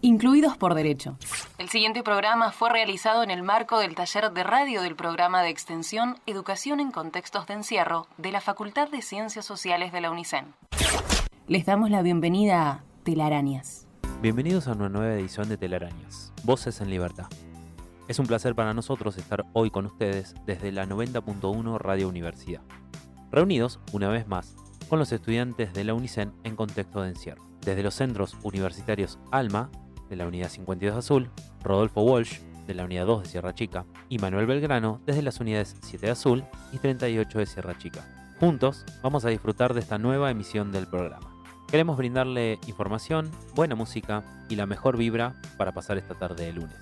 incluidos por derecho. El siguiente programa fue realizado en el marco del taller de radio del programa de extensión Educación en Contextos de Encierro de la Facultad de Ciencias Sociales de la UNICEN. Les damos la bienvenida a Telarañas. Bienvenidos a una nueva edición de Telarañas, Voces en Libertad. Es un placer para nosotros estar hoy con ustedes desde la 90.1 Radio Universidad, reunidos una vez más con los estudiantes de la UNICEN en contexto de encierro. Desde los centros universitarios ALMA, de la Unidad 52 Azul, Rodolfo Walsh, de la Unidad 2 de Sierra Chica, y Manuel Belgrano, desde las Unidades 7 de Azul y 38 de Sierra Chica. Juntos vamos a disfrutar de esta nueva emisión del programa. Queremos brindarle información, buena música y la mejor vibra para pasar esta tarde de lunes.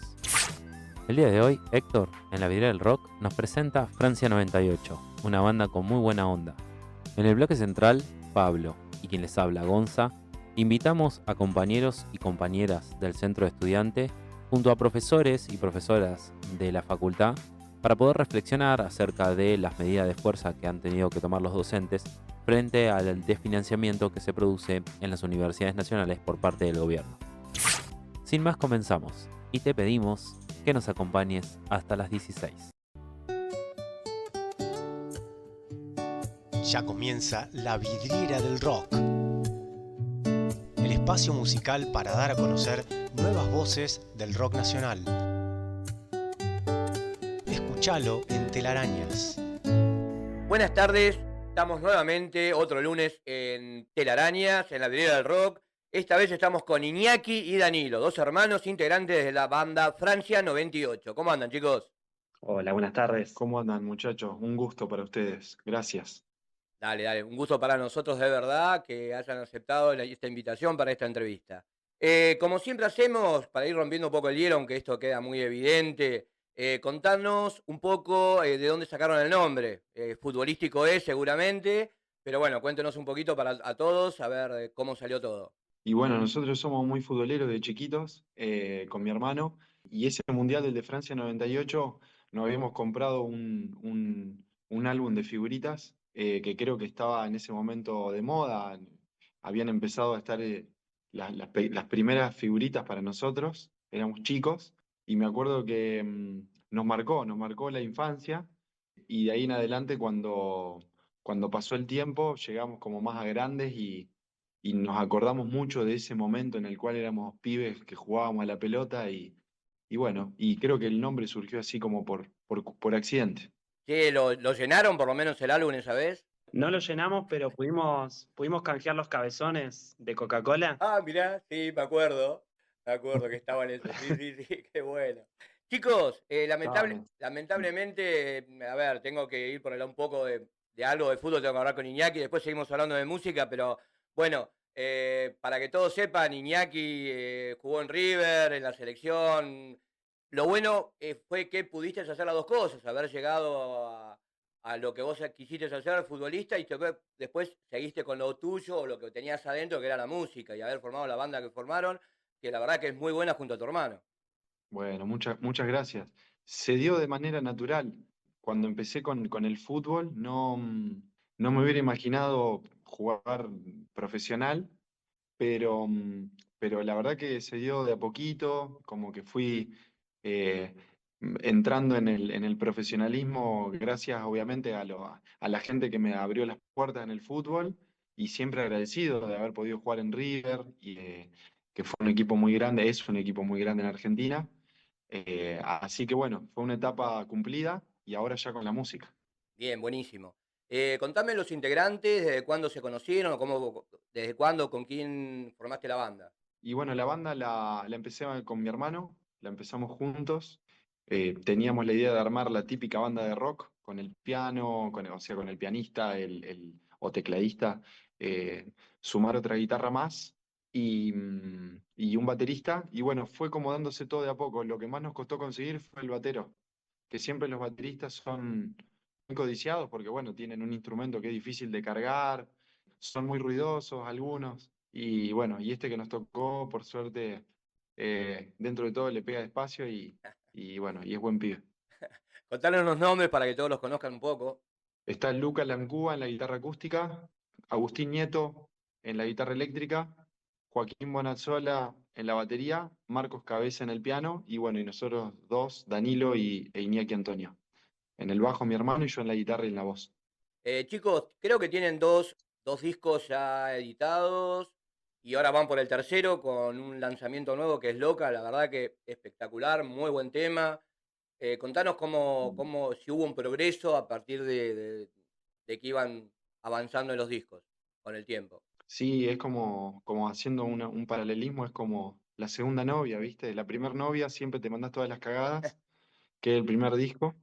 El día de hoy, Héctor, en la vidriera del rock, nos presenta Francia 98, una banda con muy buena onda. En el bloque central, Pablo, y quien les habla, Gonza, invitamos a compañeros y compañeras del centro de estudiante, junto a profesores y profesoras de la facultad, para poder reflexionar acerca de las medidas de fuerza que han tenido que tomar los docentes frente al desfinanciamiento que se produce en las universidades nacionales por parte del gobierno. Sin más, comenzamos y te pedimos que nos acompañes hasta las 16. Ya comienza La Vidriera del Rock, el espacio musical para dar a conocer nuevas voces del rock nacional. Escúchalo en Telarañas. Buenas tardes, estamos nuevamente otro lunes en Telarañas, en La Vidriera del Rock. Esta vez estamos con Iñaki y Danilo, dos hermanos integrantes de la banda Francia 98. ¿Cómo andan, chicos? Hola, buenas tardes. ¿Cómo andan, muchachos? Un gusto para ustedes. Gracias. Dale, un gusto para nosotros de verdad que hayan aceptado esta invitación para esta entrevista. Como siempre hacemos, para ir rompiendo un poco el hielo, aunque esto queda muy evidente, contanos un poco de dónde sacaron el nombre. Futbolístico es seguramente, pero bueno, cuéntenos un poquito a todos, a ver cómo salió todo. Y bueno, nosotros somos muy futboleros de chiquitos, con mi hermano, y ese Mundial del de Francia 98 nos habíamos comprado un álbum de figuritas, que creo que estaba en ese momento de moda. Habían empezado a estar las primeras figuritas para nosotros, éramos chicos, y me acuerdo que nos marcó la infancia, y de ahí en adelante cuando pasó el tiempo llegamos como más a grandes y nos acordamos mucho de ese momento en el cual éramos pibes que jugábamos a la pelota y bueno, y creo que el nombre surgió así como por accidente. ¿Qué, lo llenaron por lo menos el álbum esa vez? No lo llenamos, pero pudimos canjear los cabezones de Coca-Cola. Ah, mirá, sí, me acuerdo que estaban esos, sí, qué bueno. Chicos, Estábamos. lamentablemente, a ver, tengo que ir por el lado un poco de algo de fútbol, tengo que hablar con Iñaki, después seguimos hablando de música, pero bueno, para que todos sepan, Iñaki jugó en River, en la selección. Lo bueno fue que pudiste hacer las dos cosas, haber llegado a lo que vos quisiste hacer, futbolista, y después seguiste con lo tuyo o lo que tenías adentro, que era la música, y haber formado la banda que formaron, que la verdad que es muy buena junto a tu hermano. Bueno, muchas gracias. Se dio de manera natural. Cuando empecé con el fútbol, no me hubiera imaginado jugar profesional, pero, pero la verdad que se dio de a poquito, como que fui eh, entrando en el profesionalismo gracias obviamente a la gente que me abrió las puertas en el fútbol y siempre agradecido de haber podido jugar en River, y que fue un equipo muy grande, es un equipo muy grande en Argentina. Así que bueno, fue una etapa cumplida y ahora ya con la música. Bien, buenísimo. Contame los integrantes, desde cuándo se conocieron, o desde cuándo, con quién formaste la banda. Y bueno, la banda la empecé con mi hermano, la empezamos juntos. Teníamos la idea de armar la típica banda de rock con el piano, o sea, con el pianista o tecladista, sumar otra guitarra más y un baterista. Y bueno, fue como dándose todo de a poco. Lo que más nos costó conseguir fue el batero, que siempre los bateristas son muy codiciados porque bueno, tienen un instrumento que es difícil de cargar, son muy ruidosos algunos. Y bueno, y este que nos tocó, por suerte, dentro de todo le pega despacio y bueno, y es buen pibe. Contanos los nombres para que todos los conozcan un poco. Está Luca Lancúa en la guitarra acústica, Agustín Nieto en la guitarra eléctrica, Joaquín Bonazzola en la batería, Marcos Cabeza en el piano y bueno, y nosotros dos, Danilo e Iñaki Antonio. En el bajo mi hermano y yo en la guitarra y en la voz. Chicos, creo que tienen dos discos ya editados y ahora van por el tercero con un lanzamiento nuevo que es Loca, la verdad que espectacular, muy buen tema. Contanos si hubo un progreso a partir de que iban avanzando en los discos con el tiempo. Sí, es como haciendo un paralelismo, es como la segunda novia, ¿viste? La primera novia siempre te mandas todas las cagadas, que es el primer disco,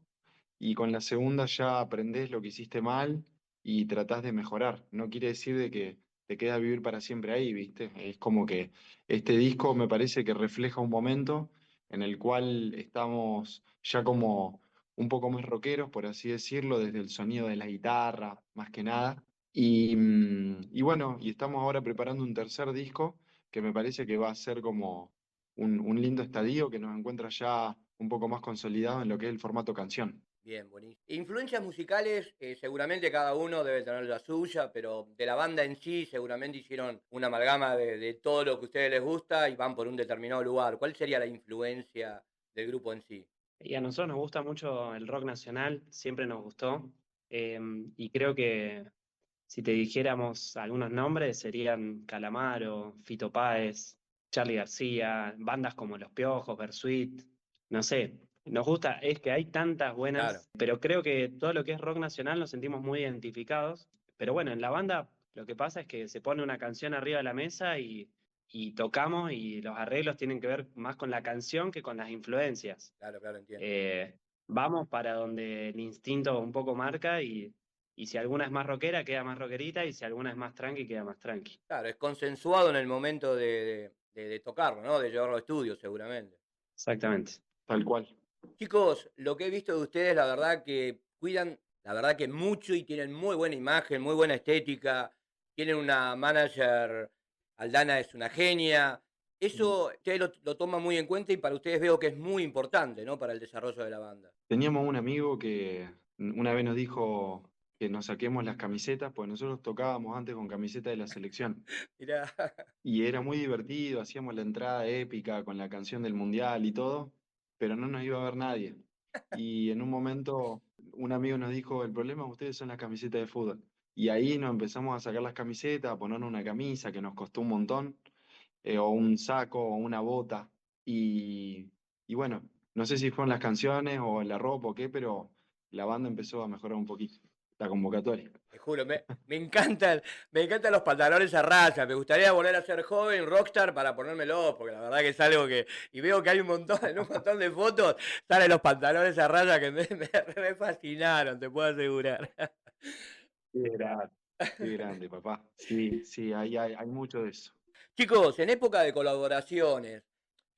y con la segunda ya aprendés lo que hiciste mal y tratás de mejorar. No quiere decir de que te quedas a vivir para siempre ahí, ¿viste? Es como que este disco me parece que refleja un momento en el cual estamos ya como un poco más rockeros, por así decirlo, desde el sonido de la guitarra, más que nada. Y bueno, y estamos ahora preparando un tercer disco que me parece que va a ser como un lindo estadio que nos encuentra ya un poco más consolidado en lo que es el formato canción. Bien, buenísimo. Influencias musicales, seguramente cada uno debe tener la suya, pero de la banda en sí seguramente hicieron una amalgama de todo lo que a ustedes les gusta y van por un determinado lugar. ¿Cuál sería la influencia del grupo en sí? Y a nosotros nos gusta mucho el rock nacional, siempre nos gustó. Y creo que si te dijéramos algunos nombres, serían Calamaro, Fito Páez, Charly García, bandas como Los Piojos, Bersuit, no sé. Nos gusta, es que hay tantas Claro, buenas, pero creo que todo lo que es rock nacional nos sentimos muy identificados. Pero bueno, en la banda lo que pasa es que se pone una canción arriba de la mesa y tocamos y los arreglos tienen que ver más con la canción que con las influencias. claro, claro, entiendo. Eh, Vamos para donde el instinto un poco marca y si alguna es más rockera, queda más rockerita y si alguna es más tranqui, queda más tranqui. Claro, es consensuado en el momento de tocarlo, ¿no? De llevarlo a estudio, seguramente. Exactamente. Tal cual. Chicos, lo que he visto de ustedes, la verdad que cuidan, la verdad que mucho y tienen muy buena imagen, muy buena estética. Tienen una manager, Aldana es una genia. Eso ustedes lo toman muy en cuenta y para ustedes veo que es muy importante, ¿no? Para el desarrollo de la banda. Teníamos un amigo que una vez nos dijo que nos saquemos las camisetas, pues nosotros tocábamos antes con camiseta de la selección. Mirá, Y era muy divertido, hacíamos la entrada épica con la canción del mundial y todo, pero no nos iba a ver nadie. Y en un momento un amigo nos dijo, el problema de ustedes son las camisetas de fútbol. Y ahí nos empezamos a sacar las camisetas, a ponernos una camisa que nos costó un montón, o un saco, o una bota. Y, y bueno, no sé si fueron las canciones o la ropa o qué, pero la banda empezó a mejorar un poquito, la convocatoria. te juro, me encantan los pantalones a raya. Me gustaría volver a ser joven, rockstar, para ponérmelos, porque la verdad que es algo que. Y veo que hay un montón, en un montón de fotos, salen los pantalones a raya que me fascinaron, te puedo asegurar. Qué grande, qué grande, papá. Sí, sí, ahí hay mucho de eso. Chicos, en época de colaboraciones,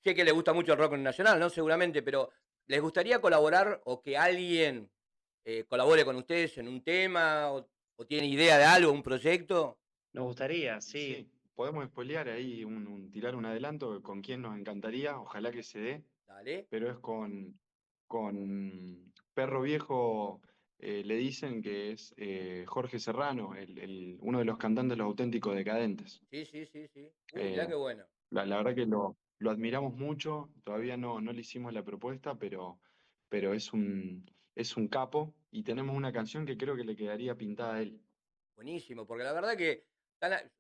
sé que les gusta mucho el rock nacional, ¿no? Seguramente, pero ¿les gustaría colaborar o que alguien colabore con ustedes en un tema o tiene idea de algo, un proyecto? Nos gustaría, Y sí, sí. podemos spoilear ahí, tirar un adelanto con quién nos encantaría, ojalá que se dé, Dale. pero es con Perro Viejo, le dicen que es Jorge Serrano, uno de los cantantes de Los Auténticos Decadentes. Sí, sí, sí, sí. Mirá Eh, qué bueno. la verdad que lo admiramos mucho, todavía no le hicimos la propuesta, pero es un capo y tenemos una canción que creo que le quedaría pintada a él. Buenísimo, porque la verdad que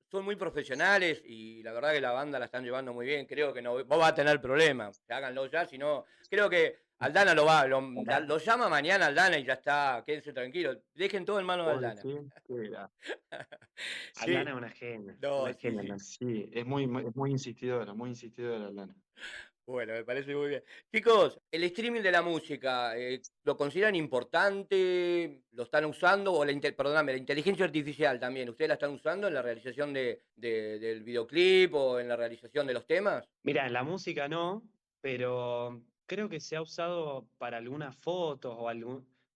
son muy profesionales y la verdad que la banda la están llevando muy bien. Creo que no, vos vas a tener problemas. Háganlo ya, si no. Creo que Aldana lo llama mañana Aldana y ya está. Quédense tranquilos. Dejen todo en manos de ¿Vos Aldana. decís? Aldana Sí, es una genia, no, una sí, genia. sí. Aldana. Sí, es muy insistidora, Lana. Bueno, me parece muy bien. Chicos, el streaming de la música, ¿lo consideran importante? ¿Lo están usando? O perdóname, la inteligencia artificial también, ¿ustedes la están usando en la realización del videoclip o en la realización de los temas? Mira, en la música no, pero creo que se ha usado para algunas fotos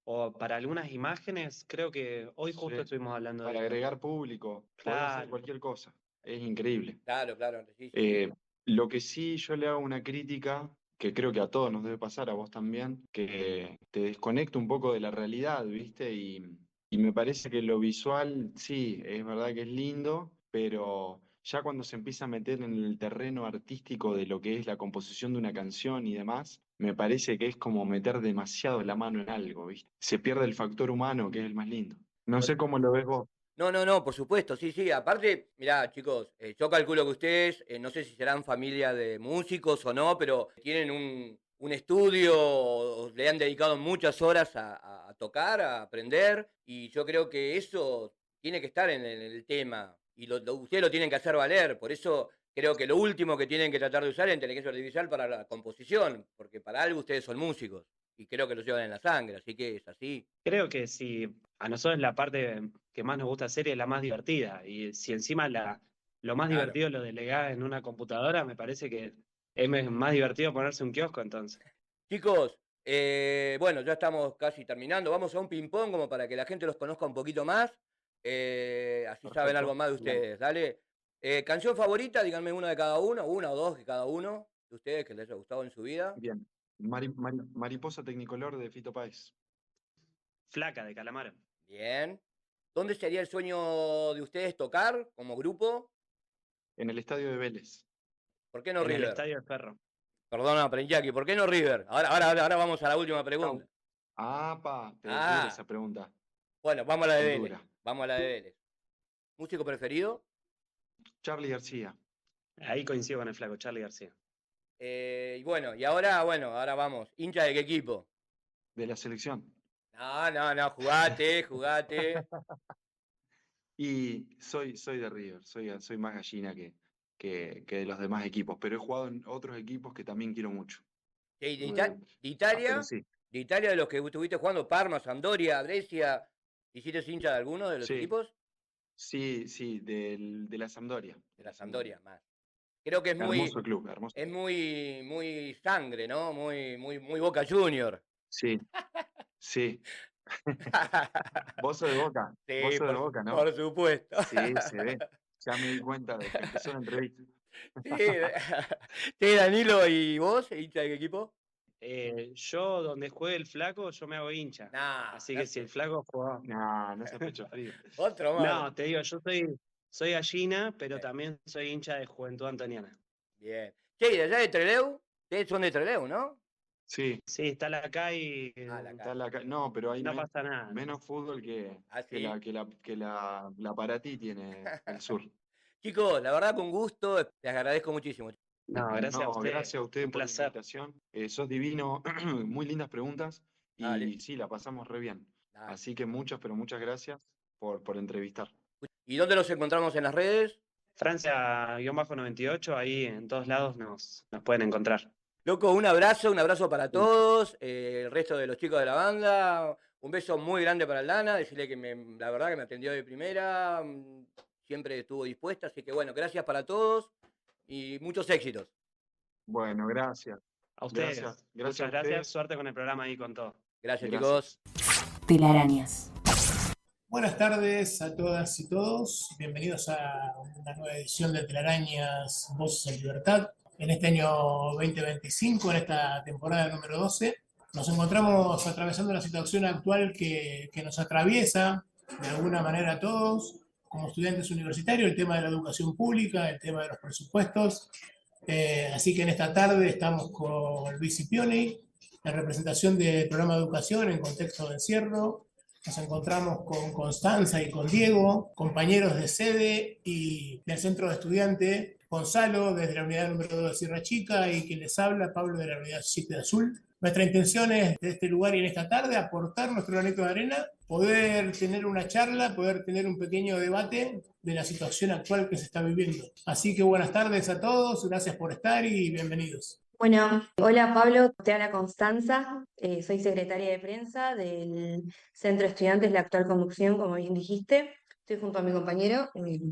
o para algunas imágenes. Creo que hoy Sí, justo estuvimos hablando de para esto. agregar público, podés hacer Claro. cualquier cosa, es increíble. Claro, claro, sí, sí, sí. Eh, lo que sí yo le hago una crítica, que creo que a todos nos debe pasar, a vos también, que te desconecta un poco de la realidad, ¿viste? Y me parece que lo visual, sí, es verdad que es lindo, pero ya cuando se empieza a meter en el terreno artístico de lo que es la composición de una canción y demás, me parece que es como meter demasiado la mano en algo, ¿viste? Se pierde el factor humano, que es el más lindo. No sé cómo lo ves vos. No, no, no, por supuesto, sí, sí. Aparte, mirá, chicos, yo calculo que ustedes, no sé si serán familia de músicos o no, pero tienen un estudio, o le han dedicado muchas horas a tocar, a aprender, y yo creo que eso tiene que estar en el tema, y ustedes lo tienen que hacer valer. Por eso creo que lo último que tienen que tratar de usar es inteligencia artificial para la composición, porque para algo ustedes son músicos, y creo que lo llevan en la sangre, así que es así. Creo que si a nosotros la parte que más nos gusta hacer es la más divertida, y si encima lo más Claro. divertido lo delegás en una computadora, me parece que es más divertido ponerse un kiosco entonces. Chicos, bueno, ya estamos casi terminando. Vamos a un ping-pong como para que la gente los conozca un poquito más. Así saben algo Perfecto. más de Bien. ustedes. Dale. Canción favorita, díganme una de cada uno, una o dos de cada uno de ustedes que les haya gustado en su vida. Bien. Mariposa Tecnicolor de Fito Páez, Flaca de Calamaro. Bien. ¿Dónde sería el sueño de ustedes tocar como grupo? en el estadio de Vélez. ¿Por qué no En el River? Estadio de Ferro. Perdona, Prenjaki, ¿por qué no River? Ahora vamos a la última pregunta. Es dura Ah, esa pregunta, bueno, vamos a la de es Vélez. dura. Vamos a la de Vélez. ¿Músico preferido? Charly García, Ahí coincido con el flaco, Charly García. Y bueno, ahora vamos. ¿Hincha de qué equipo? de la selección. No, no, no, jugate. Y soy de River, soy más gallina que de los demás equipos, pero he jugado en otros equipos que también quiero mucho. Sí, Eh, de pero Italia, sí, de Italia de los que estuviste jugando, Parma, Sampdoria, Brescia, ¿hiciste hincha de alguno de los sí, equipos? sí, de la Sampdoria. De De la la Sampdoria. Sampdoria, más. Creo que Hermoso club, hermoso es club. muy sangre, ¿no? Muy Boca Junior. Sí, sí. Vos sos de Boca, vos Sí, sos de Boca, ¿no? por supuesto. Sí, se ve. Ya me di cuenta de que empezó la entrevista. Sí, sí, Danilo, ¿y vos, hincha de qué equipo? Yo, donde juegue el flaco, yo me hago hincha. Nah, Así no que si el sé. flaco juega. No, no seas pecho frío. Otro más. No, te digo, soy gallina, pero Eh, también soy hincha de Juventud Antoniana. Bien. Che, ¿y de allá de Trelew? Ustedes son de Trelew, ¿no? Sí, Sí, está la acá y Ah, la está cara. no, pero hay no pasa nada. menos fútbol Ah, que sí. la para ti tiene el sur. Chicos, la verdad, con gusto, les agradezco muchísimo. No, gracias a No, usted. gracias a ustedes Un por la placer. invitación. Sos divino, muy lindas preguntas Dale, y sí, la pasamos re bien. dale. Así que pero muchas gracias por entrevistar. ¿Y dónde los encontramos en las redes? Francia-98, ahí en todos lados nos pueden encontrar. Loco, un abrazo para todos, el resto de los chicos de la banda, un beso muy grande para Lana, decirle que la verdad que me atendió de primera, siempre estuvo dispuesta, así que bueno, gracias para todos y muchos éxitos. Bueno, gracias. A ustedes, Gracias a muchas gracias. ustedes. Suerte con el programa y con todo. Gracias, chicos. Gracias. Telarañas. Buenas tardes a todas y todos. Bienvenidos a una nueva edición de Telarañas Voces en Libertad. En este año 2025, en esta temporada número 12, nos encontramos atravesando una situación actual que nos atraviesa de alguna manera a todos, como estudiantes universitarios, el tema de la educación pública, el tema de los presupuestos. Así que en esta tarde estamos con Luis Scipioni, en representación del programa de educación en contexto de encierro. Nos encontramos con Constanza y con Diego, compañeros de sede y del centro de estudiante, Gonzalo desde la unidad número 2 de Sierra Chica y quien les habla, Pablo de la unidad 7 de Azul. Nuestra intención es, de este lugar y en esta tarde, aportar nuestro granito de arena, poder tener una charla, poder tener un pequeño debate de la situación actual que se está viviendo. Así que buenas tardes a todos, gracias por estar y bienvenidos. Bueno, hola Pablo, te habla Constanza, soy secretaria de prensa del Centro de Estudiantes, la actual conducción, como bien dijiste. Estoy junto a mi compañero.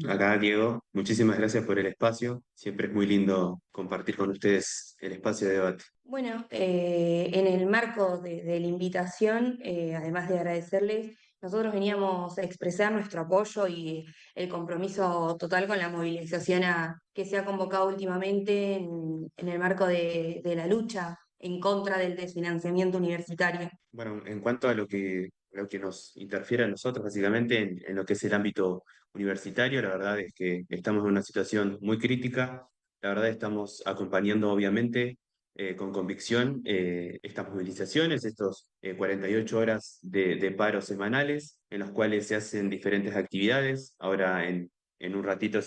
Acá, Diego, muchísimas gracias por el espacio. Siempre es muy lindo compartir con ustedes el espacio de debate. Bueno, en el marco de la invitación, además de agradecerles, nosotros veníamos a expresar nuestro apoyo y el compromiso total con la movilización que se ha convocado últimamente en el marco de la lucha en contra del desfinanciamiento universitario. Bueno, en cuanto a lo que lo que nos interfiere a nosotros básicamente en lo que es el ámbito universitario. La verdad es que estamos en una situación muy crítica. La verdad estamos acompañando obviamente con convicción estas movilizaciones, estos 48 horas de paro semanales en los cuales se hacen diferentes actividades. Ahora en un ratito,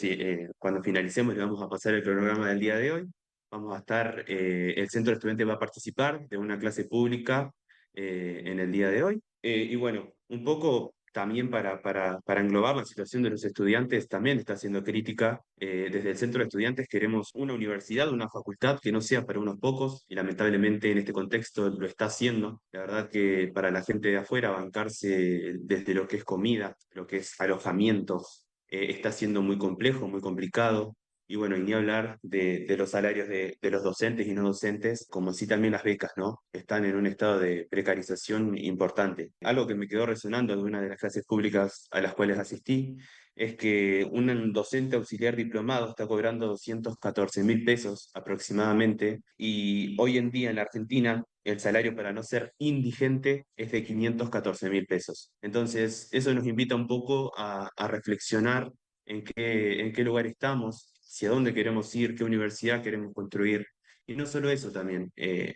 cuando finalicemos, le vamos a pasar el cronograma del día de hoy. Vamos a estar, el centro de estudiantes va a participar de una clase pública en el día de hoy. Y bueno, un poco también para englobar la situación de los estudiantes, también está siendo crítica. Desde el centro de estudiantes queremos una universidad, una facultad que no sea para unos pocos, y lamentablemente en este contexto lo está haciendo. La verdad que para la gente de afuera bancarse desde lo que es comida, lo que es alojamiento, está siendo muy complejo, muy complicado. Y bueno, y ni hablar de los salarios de los docentes y no docentes, como así también las becas, ¿no? Están en un estado de precarización importante. Algo que me quedó resonando de una de las clases públicas a las cuales asistí es que un docente auxiliar diplomado está cobrando 214.000 pesos aproximadamente, y hoy en día en la Argentina el salario para no ser indigente es de 514.000 pesos. Entonces, eso nos invita un poco a reflexionar en qué lugar estamos, hacia dónde queremos ir, qué universidad queremos construir. Y no solo eso también,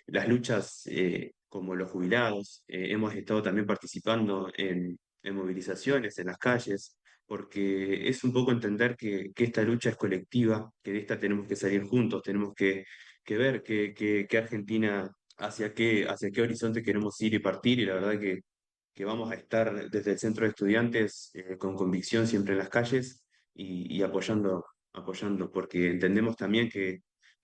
las luchas como los jubilados, hemos estado también participando en movilizaciones en las calles, porque es un poco entender que esta lucha es colectiva, que de esta tenemos que salir juntos, tenemos que ver qué Argentina, hacia qué horizonte queremos ir y partir, y la verdad que vamos a estar desde el centro de estudiantes con convicción siempre en las calles y apoyando, porque entendemos también que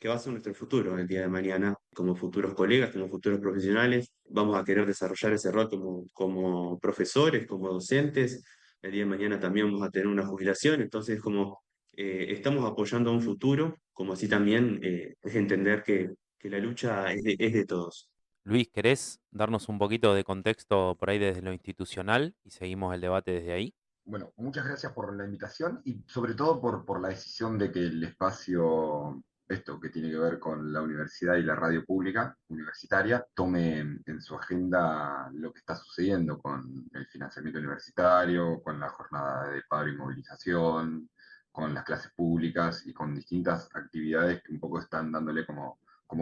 va a ser nuestro futuro el día de mañana, como futuros colegas, como futuros profesionales. Vamos a querer desarrollar ese rol como profesores, como docentes. El día de mañana también vamos a tener una jubilación, entonces como estamos apoyando a un futuro, como así también es entender que la lucha es de todos. Luis, ¿querés darnos un poquito de contexto por ahí desde lo institucional y seguimos el debate desde ahí? Bueno, muchas gracias por la invitación y sobre todo por la decisión de que el espacio, esto que tiene que ver con la universidad y la radio pública universitaria, tome en su agenda lo que está sucediendo con el financiamiento universitario, con la jornada de paro y movilización, con las clases públicas y con distintas actividades que un poco están dándole como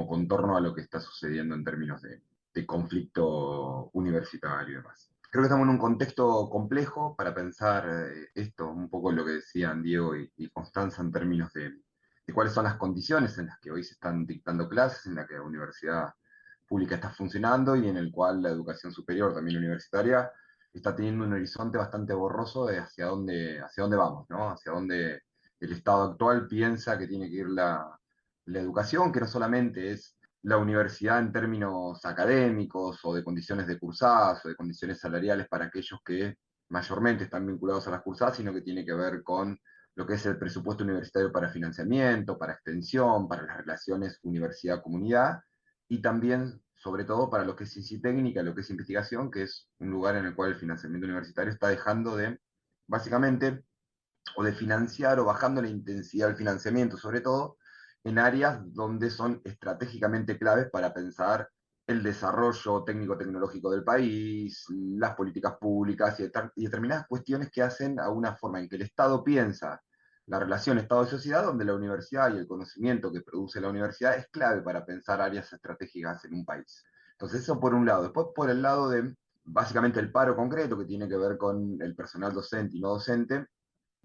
contorno a lo que está sucediendo en términos de conflicto universitario y demás. Creo que estamos en un contexto complejo para pensar esto, un poco lo que decían Diego y Constanza en términos de cuáles son las condiciones en las que hoy se están dictando clases, en las que la universidad pública está funcionando y en el cual la educación superior, también universitaria, está teniendo un horizonte bastante borroso de hacia dónde vamos, ¿no? Hacia dónde el Estado actual piensa que tiene que ir la educación, que no solamente es la universidad en términos académicos o de condiciones de cursadas o de condiciones salariales para aquellos que mayormente están vinculados a las cursadas, sino que tiene que ver con lo que es el presupuesto universitario para financiamiento, para extensión, para las relaciones universidad-comunidad y también, sobre todo, para lo que es INSI técnica, lo que es investigación, que es un lugar en el cual el financiamiento universitario está dejando de, básicamente, o de financiar o bajando la intensidad del financiamiento, sobre todo en áreas donde son estratégicamente claves para pensar el desarrollo técnico-tecnológico del país, las políticas públicas y determinadas cuestiones que hacen a una forma en que el Estado piensa la relación Estado-sociedad, donde la universidad y el conocimiento que produce la universidad es clave para pensar áreas estratégicas en un país. Entonces eso por un lado. Después por el lado de básicamente el paro concreto que tiene que ver con el personal docente y no docente,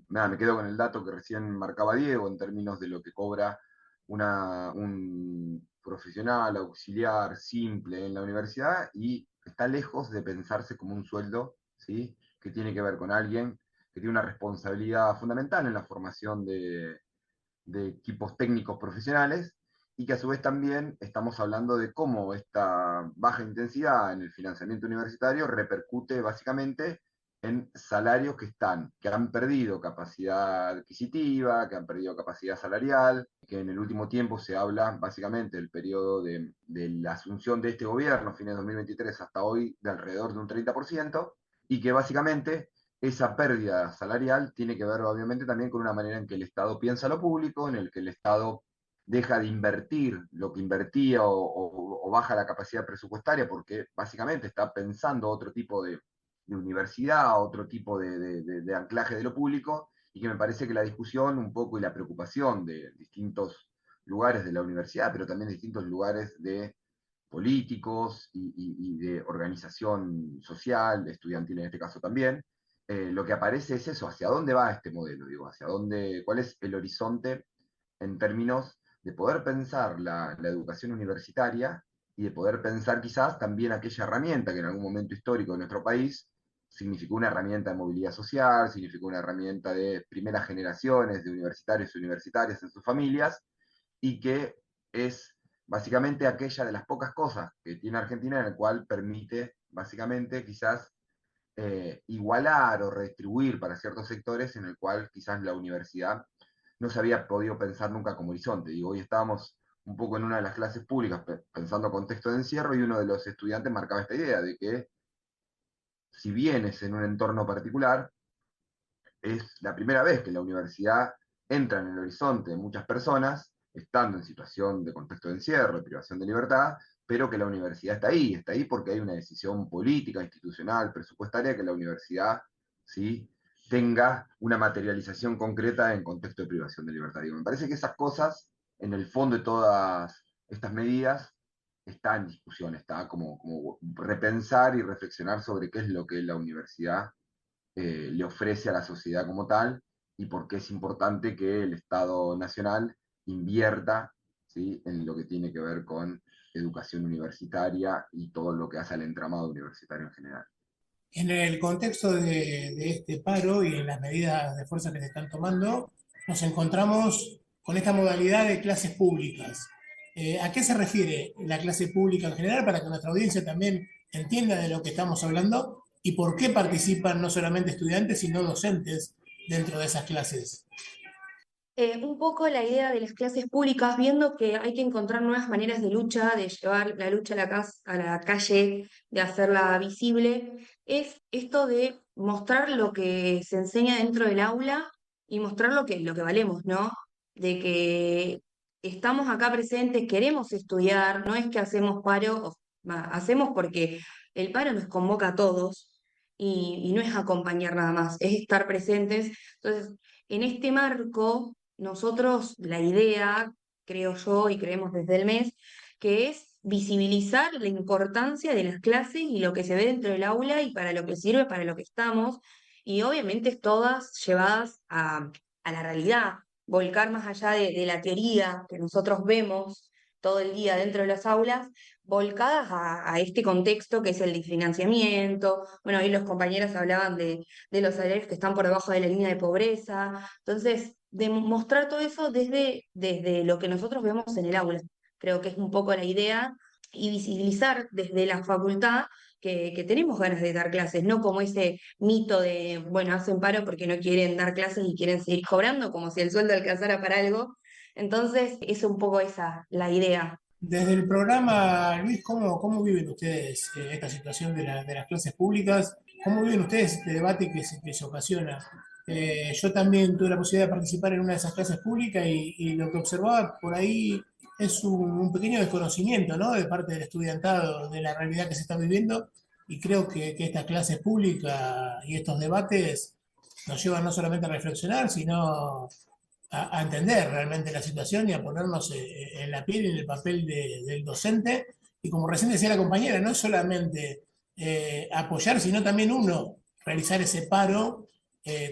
nada, me quedo con el dato que recién marcaba Diego en términos de lo que cobra un profesional auxiliar simple en la universidad y está lejos de pensarse como un sueldo, ¿sí? Que tiene que ver con alguien que tiene una responsabilidad fundamental en la formación de equipos técnicos profesionales y que a su vez también estamos hablando de cómo esta baja intensidad en el financiamiento universitario repercute básicamente en salarios que han perdido capacidad adquisitiva, que han perdido capacidad salarial, que en el último tiempo se habla básicamente del periodo de la asunción de este gobierno, fines de 2023 hasta hoy, de alrededor de un 30%, y que básicamente esa pérdida salarial tiene que ver obviamente también con una manera en que el Estado piensa lo público, en el que el Estado deja de invertir lo que invertía o baja la capacidad presupuestaria porque básicamente está pensando otro tipo de universidad, otro tipo de anclaje de lo público, y que me parece que la discusión un poco y la preocupación de distintos lugares de la universidad, pero también de distintos lugares de políticos y de organización social, estudiantil en este caso también, lo que aparece es eso, hacia dónde va este modelo, digo, hacia dónde, cuál es el horizonte en términos de poder pensar la educación universitaria y de poder pensar quizás también aquella herramienta que en algún momento histórico de nuestro país significó una herramienta de movilidad social, significó una herramienta de primeras generaciones de universitarios y universitarias en sus familias, y que es básicamente aquella de las pocas cosas que tiene Argentina en el cual permite básicamente quizás igualar o redistribuir para ciertos sectores en el cual quizás la universidad no se había podido pensar nunca como horizonte. Y hoy estábamos un poco en una de las clases públicas pensando contexto de encierro y uno de los estudiantes marcaba esta idea de que si vienes en un entorno particular, es la primera vez que la universidad entra en el horizonte de muchas personas, estando en situación de contexto de encierro, de privación de libertad, pero que la universidad está ahí porque hay una decisión política, institucional, presupuestaria, que la universidad ¿sí? tenga una materialización concreta en contexto de privación de libertad. Digo, me parece que esas cosas, en el fondo de todas estas medidas, está en discusión, está como repensar y reflexionar sobre qué es lo que la universidad le ofrece a la sociedad como tal y por qué es importante que el Estado Nacional invierta ¿sí? en lo que tiene que ver con educación universitaria y todo lo que hace al entramado universitario en general. En el contexto de este paro y en las medidas de fuerza que se están tomando, nos encontramos con esta modalidad de clases públicas. ¿A qué se refiere la clase pública en general para que nuestra audiencia también entienda de lo que estamos hablando y por qué participan no solamente estudiantes, sino docentes dentro de esas clases? Un poco la idea de las clases públicas, viendo que hay que encontrar nuevas maneras de lucha, de llevar la lucha a a la calle, de hacerla visible, es esto de mostrar lo que se enseña dentro del aula y mostrar lo que valemos, ¿no? De que estamos acá presentes, queremos estudiar, no es que hacemos paro, hacemos porque el paro nos convoca a todos y no es acompañar nada más, es estar presentes. Entonces, en este marco nosotros la idea, creo yo, y creemos desde el mes, que es visibilizar la importancia de las clases y lo que se ve dentro del aula y para lo que sirve, para lo que estamos, y obviamente todas llevadas a la realidad, volcar más allá de la teoría que nosotros vemos todo el día dentro de las aulas, volcadas a este contexto que es el de financiamiento. Bueno, ahí los compañeros hablaban de los salarios que están por debajo de la línea de pobreza. Entonces, demostrar todo eso desde lo que nosotros vemos en el aula. Creo que es un poco la idea y visibilizar desde la facultad que tenemos ganas de dar clases, no como ese mito de, bueno, hacen paro porque no quieren dar clases y quieren seguir cobrando, como si el sueldo alcanzara para algo. Entonces, es un poco esa la idea. Desde el programa, Luis, cómo viven ustedes esta situación de las clases públicas? ¿Cómo viven ustedes este debate que se ocasiona? Yo también tuve la posibilidad de participar en una de esas clases públicas y lo que observaba por ahí es un pequeño desconocimiento, ¿no? De parte del estudiantado de la realidad que se está viviendo y creo que estas clases públicas y estos debates nos llevan no solamente a reflexionar, sino a entender realmente la situación y a ponernos en la piel y en el papel del docente. Y como recién decía la compañera, no es solamente apoyar, sino también uno realizar ese paro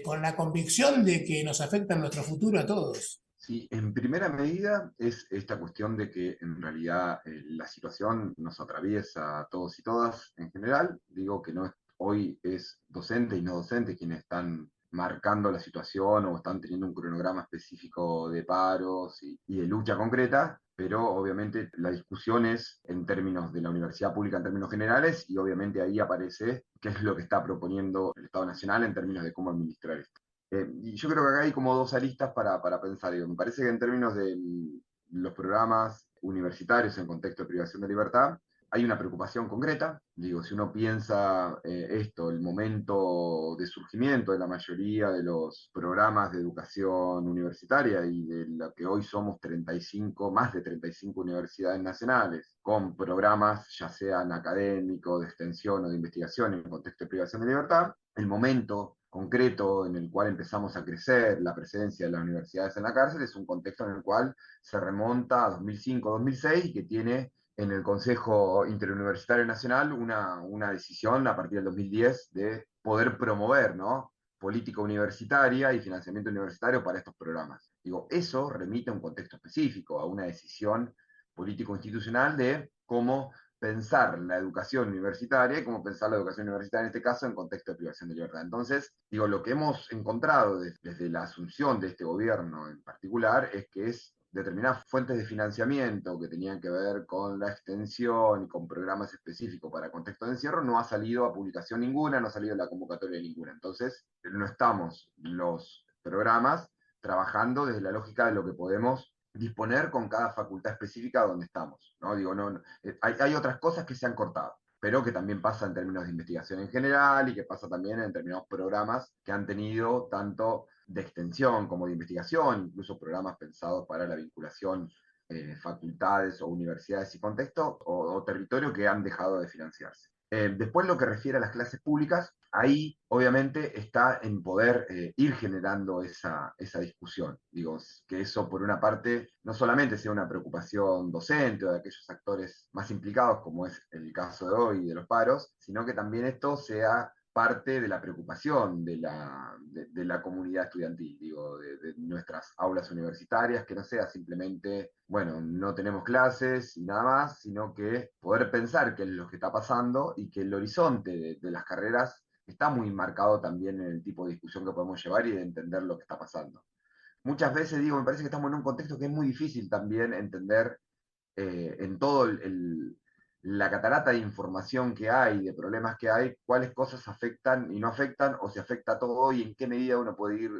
con la convicción de que nos afecta en nuestro futuro a todos. Sí, en primera medida es esta cuestión de que en realidad la situación nos atraviesa a todos y todas en general. Digo que no es, hoy es docente y no docente quienes están marcando la situación o están teniendo un cronograma específico de paros y de lucha concreta, pero obviamente la discusión es en términos de la universidad pública en términos generales y obviamente ahí aparece qué es lo que está proponiendo el Estado Nacional en términos de cómo administrar esto. Y yo creo que acá hay como dos aristas para pensar. Digo, me parece que en términos de los programas universitarios en contexto de privación de libertad, hay una preocupación concreta. Digo, si uno piensa el momento de surgimiento de la mayoría de los programas de educación universitaria y de lo que hoy somos 35, más de 35 universidades nacionales, con programas ya sean académicos, de extensión o de investigación en contexto de privación de libertad, el momento concreto en el cual empezamos a crecer la presencia de las universidades en la cárcel es un contexto en el cual se remonta a 2005-2006 y que tiene en el Consejo Interuniversitario Nacional una decisión a partir del 2010 de poder promover, ¿no?, política universitaria y financiamiento universitario para estos programas. Digo, eso remite a un contexto específico, a una decisión político-institucional de cómo pensar la educación universitaria y cómo pensar la educación universitaria en este caso en contexto de privación de libertad. Entonces, digo, lo que hemos encontrado desde la asunción de este gobierno en particular es que es determinadas fuentes de financiamiento que tenían que ver con la extensión y con programas específicos para contexto de encierro, no ha salido a publicación ninguna, no ha salido a la convocatoria ninguna. Entonces, no estamos los programas trabajando desde la lógica de lo que podemos disponer con cada facultad específica donde estamos, ¿no? Digo, hay otras cosas que se han cortado, pero que también pasa en términos de investigación en general y que pasa también en determinados programas que han tenido tanto de extensión como de investigación, incluso programas pensados para la vinculación facultades o universidades y contextos o territorio que han dejado de financiarse. Después lo que refiere a las clases públicas, ahí obviamente está en poder ir generando esa discusión. Digo, que eso por una parte no solamente sea una preocupación docente o de aquellos actores más implicados, como es el caso de hoy de los paros, sino que también esto sea parte de la preocupación de la comunidad estudiantil, digo, de nuestras aulas universitarias, que no sea simplemente, bueno, no tenemos clases y nada más, sino que poder pensar qué es lo que está pasando y que el horizonte de las carreras está muy marcado también en el tipo de discusión que podemos llevar y de entender lo que está pasando. Muchas veces digo, me parece que estamos en un contexto que es muy difícil también entender en todo la catarata de información que hay, de problemas que hay, cuáles cosas afectan y no afectan, o se afecta todo y en qué medida uno puede ir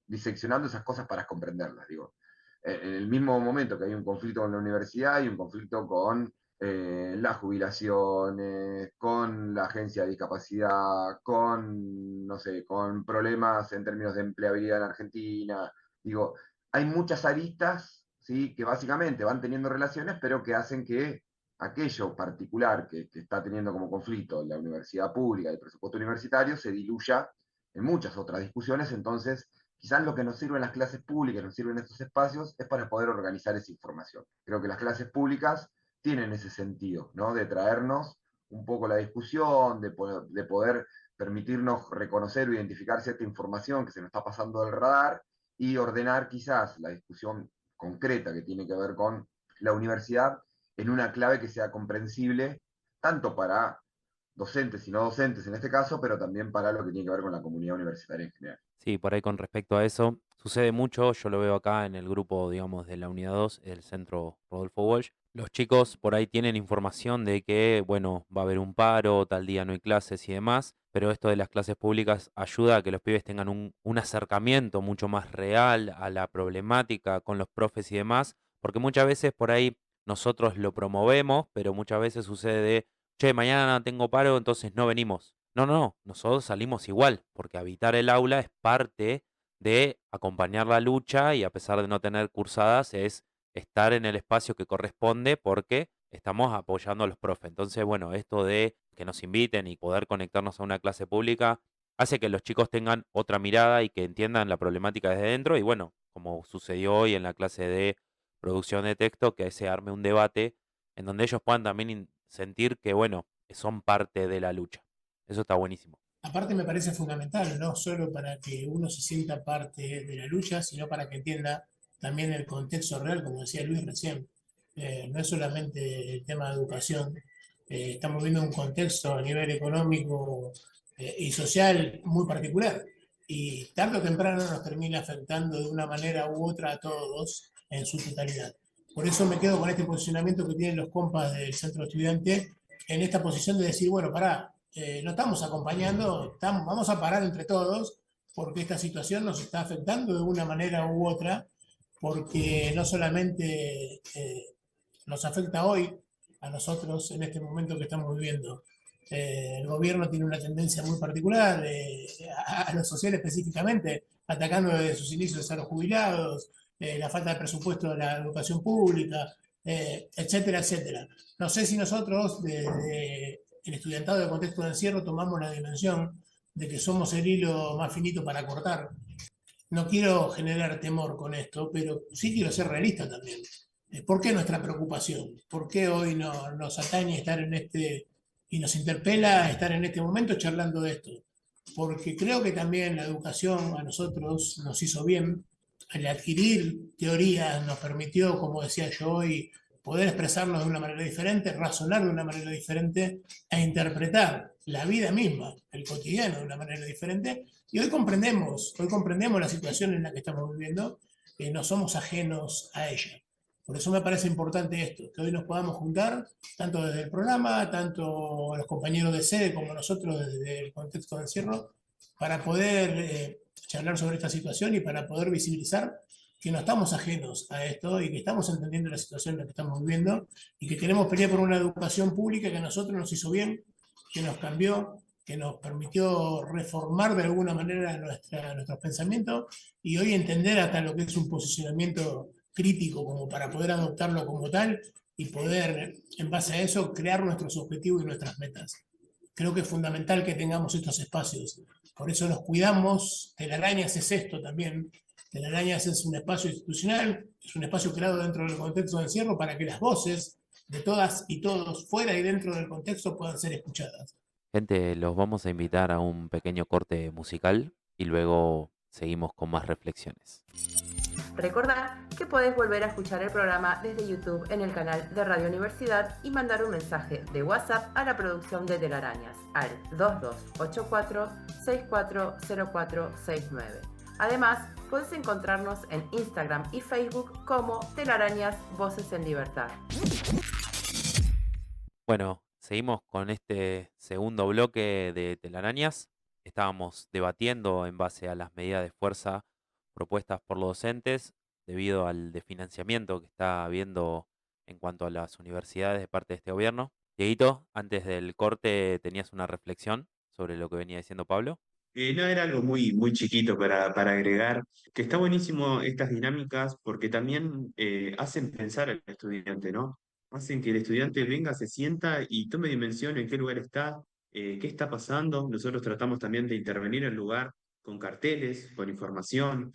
diseccionando esas cosas para comprenderlas. Digo, en el mismo momento que hay un conflicto con la universidad, hay un conflicto con las jubilaciones, con la agencia de discapacidad, con, no sé, con problemas en términos de empleabilidad en Argentina. Digo, hay muchas aristas, ¿sí?, que básicamente van teniendo relaciones, pero que hacen que aquello particular que está teniendo como conflicto la universidad pública y el presupuesto universitario se diluya en muchas otras discusiones. Entonces, quizás lo que nos sirve en las clases públicas, nos sirven estos espacios, es para poder organizar esa información. Creo que las clases públicas tienen ese sentido, ¿no?, de traernos un poco la discusión, de poder permitirnos reconocer o identificar cierta información que se nos está pasando del radar y ordenar quizás la discusión concreta que tiene que ver con la universidad en una clave que sea comprensible tanto para docentes y no docentes en este caso, pero también para lo que tiene que ver con la comunidad universitaria en general. Sí, por ahí con respecto a eso, sucede mucho, yo lo veo acá en el grupo, digamos, de la Unidad 2, el Centro Rodolfo Walsh. Los chicos por ahí tienen información de que, bueno, va a haber un paro, tal día no hay clases y demás, pero esto de las clases públicas ayuda a que los pibes tengan un acercamiento mucho más real a la problemática con los profes y demás, porque muchas veces por ahí nosotros lo promovemos, pero muchas veces sucede de, che, mañana tengo paro, entonces no venimos. No, no, no, nosotros salimos igual, porque habitar el aula es parte de acompañar la lucha y a pesar de no tener cursadas es estar en el espacio que corresponde porque estamos apoyando a los profes. Entonces, bueno, esto de que nos inviten y poder conectarnos a una clase pública hace que los chicos tengan otra mirada y que entiendan la problemática desde dentro y bueno, como sucedió hoy en la clase de producción de texto, que se arme un debate en donde ellos puedan también sentir que, bueno, son parte de la lucha. Eso está buenísimo. Aparte me parece fundamental, no solo para que uno se sienta parte de la lucha, sino para que entienda también el contexto real, como decía Luis recién. No es solamente el tema de educación, estamos viendo un contexto a nivel económico y social muy particular. Y tarde o temprano nos termina afectando de una manera u otra a todos en su totalidad. Por eso me quedo con este posicionamiento que tienen los compas del centro estudiante en esta posición de decir, bueno, pará, no estamos acompañando, vamos a parar entre todos porque esta situación nos está afectando de una manera u otra, porque no solamente nos afecta hoy, a nosotros en este momento que estamos viviendo. El gobierno tiene una tendencia muy particular, a lo social específicamente, atacando desde sus inicios a los jubilados, la falta de presupuesto de la educación pública, etcétera, etcétera. No sé si nosotros, desde el estudiantado del contexto de encierro, tomamos la dimensión de que somos el hilo más finito para cortar. No quiero generar temor con esto, pero sí quiero ser realista también. ¿Por qué nuestra preocupación? ¿Por qué hoy nos atañe estar en este y nos interpela estar en este momento charlando de esto? Porque creo que también la educación a nosotros nos hizo bien. Al adquirir teorías nos permitió, como decía yo hoy, poder expresarnos de una manera diferente, razonar de una manera diferente e interpretar la vida misma, el cotidiano de una manera diferente. Y hoy comprendemos la situación en la que estamos viviendo, no somos ajenos a ella. Por eso me parece importante esto, que hoy nos podamos juntar, tanto desde el programa, tanto los compañeros de sede como nosotros desde el contexto de encierro, para poder charlar sobre esta situación y para poder visibilizar que no estamos ajenos a esto y que estamos entendiendo la situación en la que estamos viviendo y que queremos pelear por una educación pública que a nosotros nos hizo bien, que nos cambió, que nos permitió reformar de alguna manera nuestros pensamientos y hoy entender hasta lo que es un posicionamiento crítico como para poder adoptarlo como tal y poder, en base a eso, crear nuestros objetivos y nuestras metas. Creo que es fundamental que tengamos estos espacios. Por eso los cuidamos. Telarañas es esto también. Telarañas es un espacio institucional, es un espacio creado dentro del contexto de encierro para que las voces de todas y todos, fuera y dentro del contexto, puedan ser escuchadas. Gente, los vamos a invitar a un pequeño corte musical y luego seguimos con más reflexiones. Recordá que podés volver a escuchar el programa desde YouTube en el canal de Radio Universidad y mandar un mensaje de WhatsApp a la producción de Telarañas al 2284-640469. Además, podés encontrarnos en Instagram y Facebook como Telarañas Voces en Libertad. Bueno, seguimos con este segundo bloque de Telarañas. Estábamos debatiendo en base a las medidas de fuerza propuestas por los docentes debido al desfinanciamiento que está habiendo en cuanto a las universidades de parte de este gobierno. Dieguito, antes del corte tenías una reflexión sobre lo que venía diciendo Pablo. No, era algo muy chiquito para agregar, que está buenísimo estas dinámicas porque también hacen pensar al estudiante, ¿no? Hacen que el estudiante venga, se sienta y tome dimensión en qué lugar está, qué está pasando. Nosotros tratamos también de intervenir en el lugar con carteles, con información,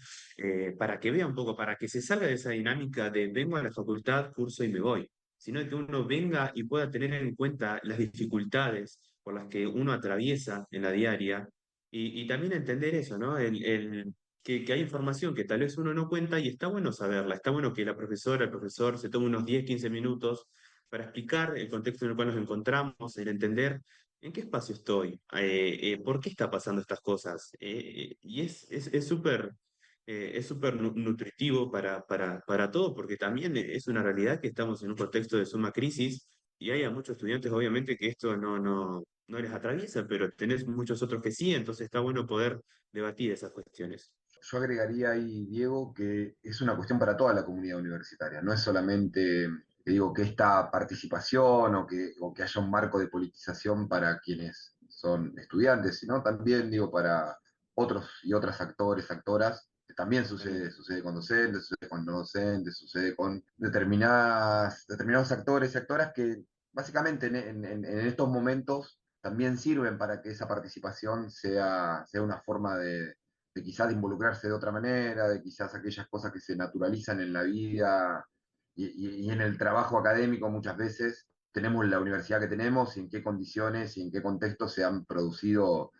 para que vea un poco, para que se salga de esa dinámica de vengo a la facultad, curso y me voy, sino que uno venga y pueda tener en cuenta las dificultades por las que uno atraviesa en la diaria y también entender eso, ¿no? Que hay información que tal vez uno no cuenta y está bueno saberla, está bueno que la profesora, el profesor se tome unos 10, 15 minutos para explicar el contexto en el cual nos encontramos, el entender en qué espacio estoy, por qué está pasando estas cosas. Y es súper nutritivo para todo, porque también es una realidad que estamos en un contexto de suma crisis y hay a muchos estudiantes, obviamente, que esto no les atraviesa, pero tenés muchos otros que sí, entonces está bueno poder debatir esas cuestiones. Yo agregaría ahí, Diego, que es una cuestión para toda la comunidad universitaria. No es solamente, te digo, que esta participación o que haya un marco de politización para quienes son estudiantes, sino también, digo, para otros y otras actores, actoras. También sucede con docentes, sucede con no docentes, sucede con determinados actores y actoras que básicamente en estos momentos también sirven para que esa participación sea una forma de quizás involucrarse de otra manera, de quizás aquellas cosas que se naturalizan en la vida y en el trabajo académico muchas veces tenemos la universidad que tenemos y en qué condiciones y en qué contexto se han producido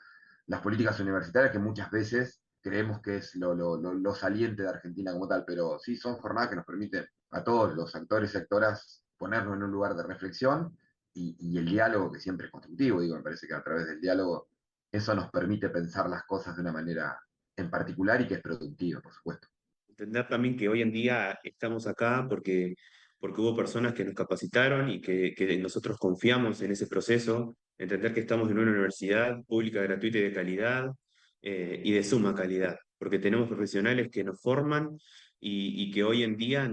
las políticas universitarias que muchas veces creemos que es lo saliente de Argentina como tal, pero sí son jornadas que nos permiten a todos los actores y actoras ponernos en un lugar de reflexión y el diálogo que siempre es constructivo, digo, me parece que a través del diálogo eso nos permite pensar las cosas de una manera en particular y que es productiva, por supuesto. Entender también que hoy en día estamos acá porque hubo personas que nos capacitaron y que nosotros confiamos en ese proceso, entender que estamos en una universidad pública, gratuita y de calidad, y de suma calidad, porque tenemos profesionales que nos forman y que hoy en día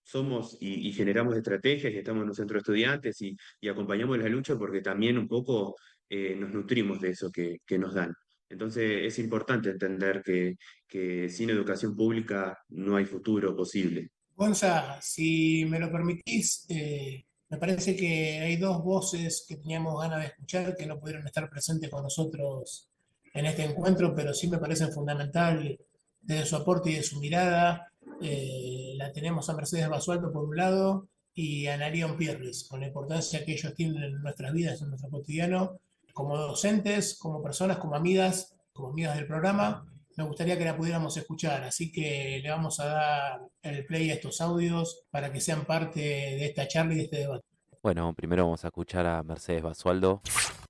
somos y generamos estrategias y estamos en un centro de estudiantes y acompañamos la lucha porque también un poco nos nutrimos de eso que nos dan. Entonces es importante entender que sin educación pública no hay futuro posible. Gonza, si me lo permitís, me parece que hay dos voces que teníamos ganas de escuchar que no pudieron estar presentes con nosotros en este encuentro, pero sí me parecen fundamental desde su aporte y de su mirada. La tenemos a Mercedes Basualdo por un lado y a Analía Umpierres, con la importancia que ellos tienen en nuestras vidas, en nuestro cotidiano, como docentes, como personas, como amigas del programa. Me gustaría que la pudiéramos escuchar, así que le vamos a dar el play a estos audios para que sean parte de esta charla y de este debate. Bueno, primero vamos a escuchar a Mercedes Basualdo.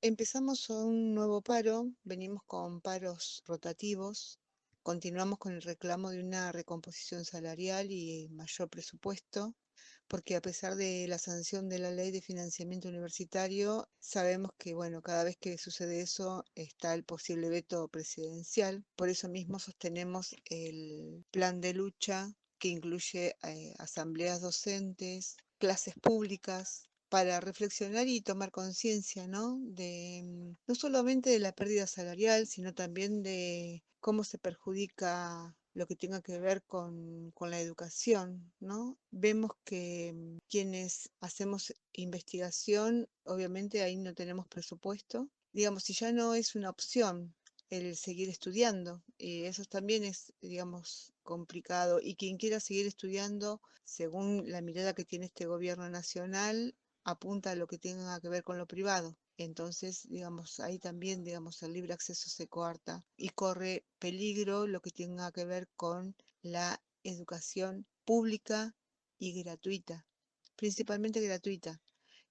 Empezamos un nuevo paro, venimos con paros rotativos, continuamos con el reclamo de una recomposición salarial y mayor presupuesto, porque a pesar de la sanción de la ley de financiamiento universitario, sabemos que, bueno, cada vez que sucede eso está el posible veto presidencial. Por eso mismo sostenemos el plan de lucha que incluye asambleas docentes, clases públicas, para reflexionar y tomar conciencia, ¿no? No solamente de la pérdida salarial, sino también de cómo se perjudica lo que tenga que ver con la educación, ¿no? Vemos que quienes hacemos investigación, obviamente ahí no tenemos presupuesto. Digamos, si ya no es una opción el seguir estudiando, y eso también es, digamos, complicado. Y quien quiera seguir estudiando, según la mirada que tiene este gobierno nacional, apunta a lo que tenga que ver con lo privado. Entonces, digamos, ahí también, digamos, el libre acceso se coarta y corre peligro lo que tenga que ver con la educación pública y gratuita, principalmente gratuita,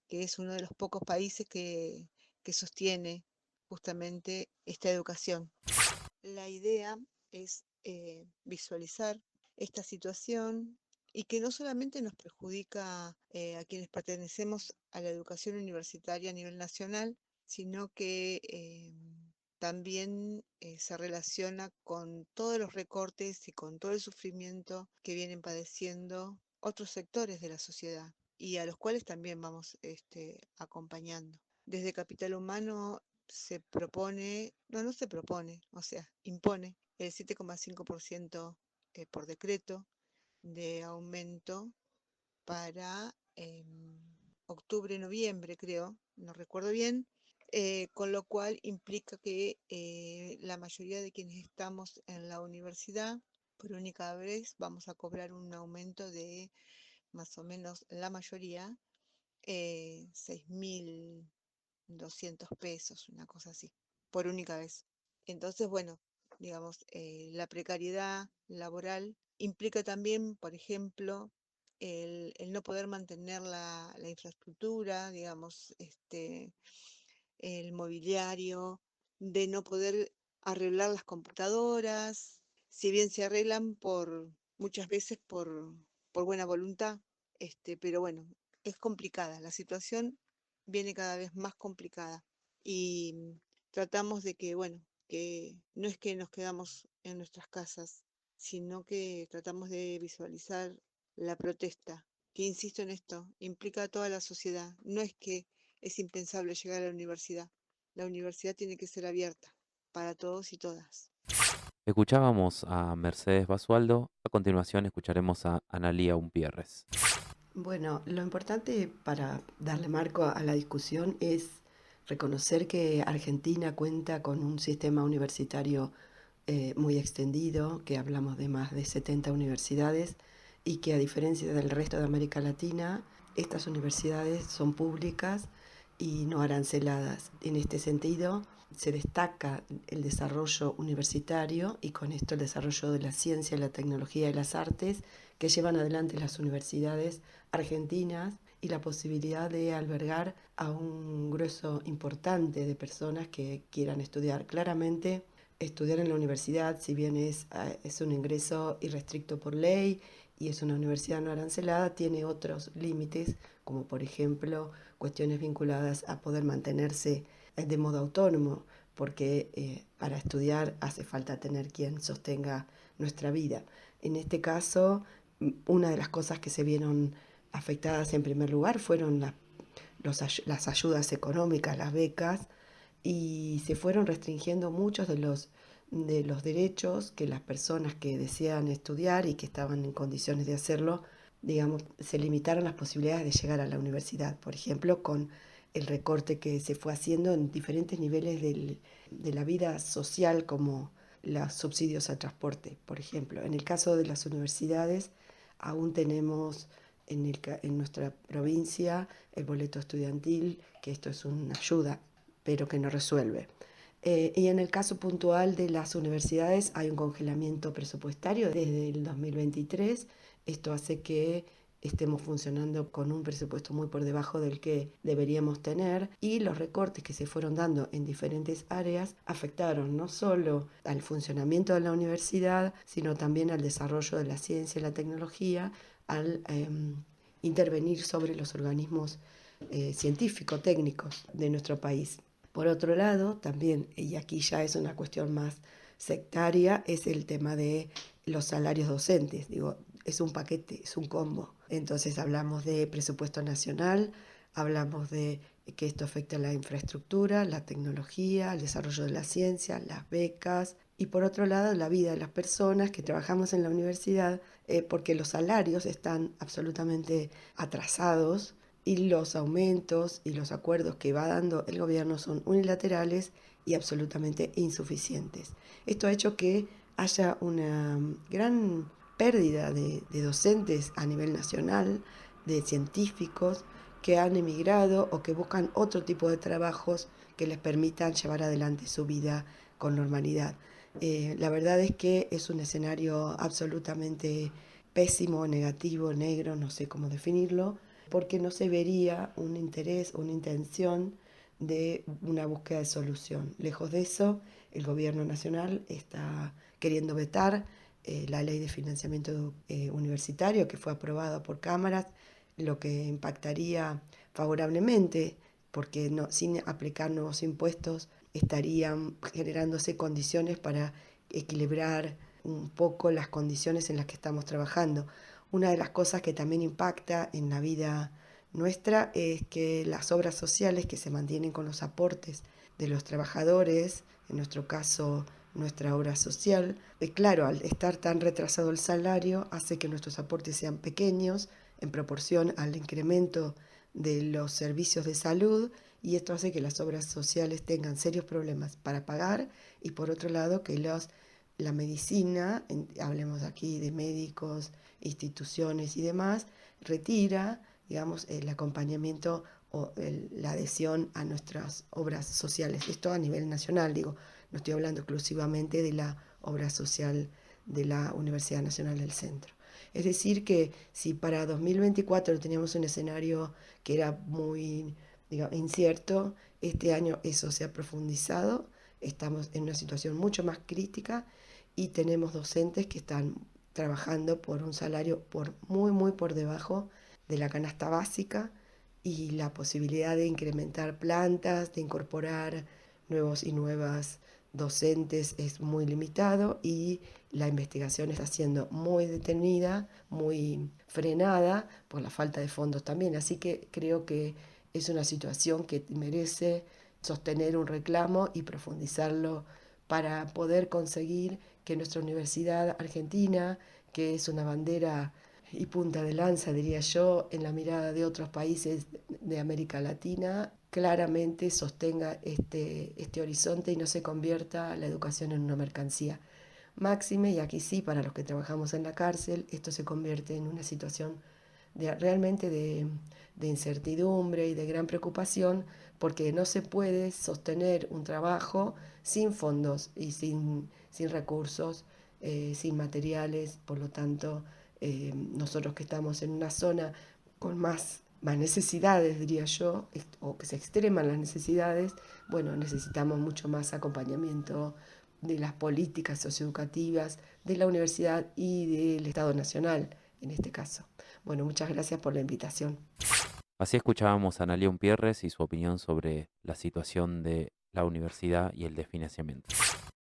que es uno de los pocos países que sostiene justamente esta educación. La idea es visualizar esta situación y que no solamente nos perjudica a quienes pertenecemos a la educación universitaria a nivel nacional, sino que también se relaciona con todos los recortes y con todo el sufrimiento que vienen padeciendo otros sectores de la sociedad y a los cuales también vamos acompañando. Desde Capital Humano se propone, no se propone, o sea, impone el 7,5% por decreto de aumento para octubre, noviembre, creo, no recuerdo bien, con lo cual implica que la mayoría de quienes estamos en la universidad, por única vez, vamos a cobrar un aumento de más o menos la mayoría, 6.200 pesos, una cosa así, por única vez. Entonces, bueno, digamos, la precariedad laboral implica también, por ejemplo, el no poder mantener la infraestructura, digamos, el mobiliario, de no poder arreglar las computadoras, si bien se arreglan muchas veces por buena voluntad, pero bueno, es complicada, la situación viene cada vez más complicada y tratamos de que, bueno, que no es que nos quedamos en nuestras casas, sino que tratamos de visualizar la protesta, que insisto en esto, implica a toda la sociedad. No es que es impensable llegar a la universidad tiene que ser abierta para todos y todas. Escuchábamos a Mercedes Basualdo, a continuación escucharemos a Analía Umpierres. Bueno, lo importante para darle marco a la discusión es reconocer que Argentina cuenta con un sistema universitario muy extendido, que hablamos de más de 70 universidades y que a diferencia del resto de América Latina, estas universidades son públicas y no aranceladas. En este sentido, se destaca el desarrollo universitario y con esto el desarrollo de la ciencia, la tecnología y las artes que llevan adelante las universidades argentinas y la posibilidad de albergar a un grueso importante de personas que quieran estudiar. Claramente, estudiar en la universidad, si bien es un ingreso irrestricto por ley y es una universidad no arancelada, tiene otros límites, como por ejemplo cuestiones vinculadas a poder mantenerse de modo autónomo, porque para estudiar hace falta tener quien sostenga nuestra vida. En este caso, Una de las cosas que se vieron afectadas en primer lugar fueron las ayudas económicas, las becas, y se fueron restringiendo muchos de los derechos que las personas que desean estudiar y que estaban en condiciones de hacerlo, digamos, se limitaron las posibilidades de llegar a la universidad, por ejemplo, con el recorte que se fue haciendo en diferentes niveles de la vida social, como los subsidios al transporte, por ejemplo. En el caso de las universidades, aún tenemos en nuestra provincia el boleto estudiantil, que esto es una ayuda, pero que no resuelve. Y en el caso puntual de las universidades hay un congelamiento presupuestario desde el 2023. Esto hace que estemos funcionando con un presupuesto muy por debajo del que deberíamos tener, y los recortes que se fueron dando en diferentes áreas afectaron no solo al funcionamiento de la universidad, sino también al desarrollo de la ciencia y la tecnología, al intervenir sobre los organismos científico-técnicos de nuestro país. Por otro lado, también, y aquí ya es una cuestión más sectaria, es el tema de los salarios docentes. Digo, es un paquete, es un combo. Entonces hablamos de presupuesto nacional, hablamos de que esto afecta a la infraestructura, la tecnología, el desarrollo de la ciencia, las becas, y por otro lado la vida de las personas que trabajamos en la universidad, porque los salarios están absolutamente atrasados y los aumentos y los acuerdos que va dando el gobierno son unilaterales y absolutamente insuficientes. Esto ha hecho que haya una gran pérdida de docentes a nivel nacional, de científicos que han emigrado o que buscan otro tipo de trabajos que les permitan llevar adelante su vida con normalidad. La verdad es que es un escenario absolutamente pésimo, negativo, negro, no sé cómo definirlo, porque no se vería un interés, una intención de una búsqueda de solución. Lejos de eso, el gobierno nacional está queriendo vetar la ley de financiamiento universitario que fue aprobada por cámaras, lo que impactaría favorablemente, porque sin aplicar nuevos impuestos estarían generándose condiciones para equilibrar un poco las condiciones en las que estamos trabajando. Una de las cosas que también impacta en la vida nuestra es que las obras sociales que se mantienen con los aportes de los trabajadores, en nuestro caso nuestra obra social, claro, al estar tan retrasado el salario hace que nuestros aportes sean pequeños en proporción al incremento de los servicios de salud, y esto hace que las obras sociales tengan serios problemas para pagar, y por otro lado que la medicina, hablemos aquí de médicos, instituciones y demás, retira, digamos, el acompañamiento o la adhesión a nuestras obras sociales. Esto a nivel nacional, digo, no estoy hablando exclusivamente de la obra social de la Universidad Nacional del Centro. Es decir, que si para 2024 teníamos un escenario que era muy, digamos, incierto, este año eso se ha profundizado, estamos en una situación mucho más crítica y tenemos docentes que están trabajando por un salario muy por debajo de la canasta básica, y la posibilidad de incrementar plantas, de incorporar nuevos y nuevas docentes es muy limitado, y la investigación está siendo muy detenida, muy frenada por la falta de fondos también. Así que creo que es una situación que merece sostener un reclamo y profundizarlo para poder conseguir que nuestra universidad argentina, que es una bandera y punta de lanza, diría yo, en la mirada de otros países de América Latina, claramente sostenga este horizonte y no se convierta la educación en una mercancía. Máxime, y aquí sí, para los que trabajamos en la cárcel, esto se convierte en una situación realmente de incertidumbre y de gran preocupación, porque no se puede sostener un trabajo sin fondos y sin recursos, sin materiales. Por lo tanto, nosotros que estamos en una zona con más necesidades, diría yo, o que se extreman las necesidades, bueno, necesitamos mucho más acompañamiento de las políticas socioeducativas, de la universidad y del Estado Nacional, en este caso. Bueno, muchas gracias por la invitación. Así escuchábamos a Analía Umpierres y su opinión sobre la situación de la universidad y el desfinanciamiento.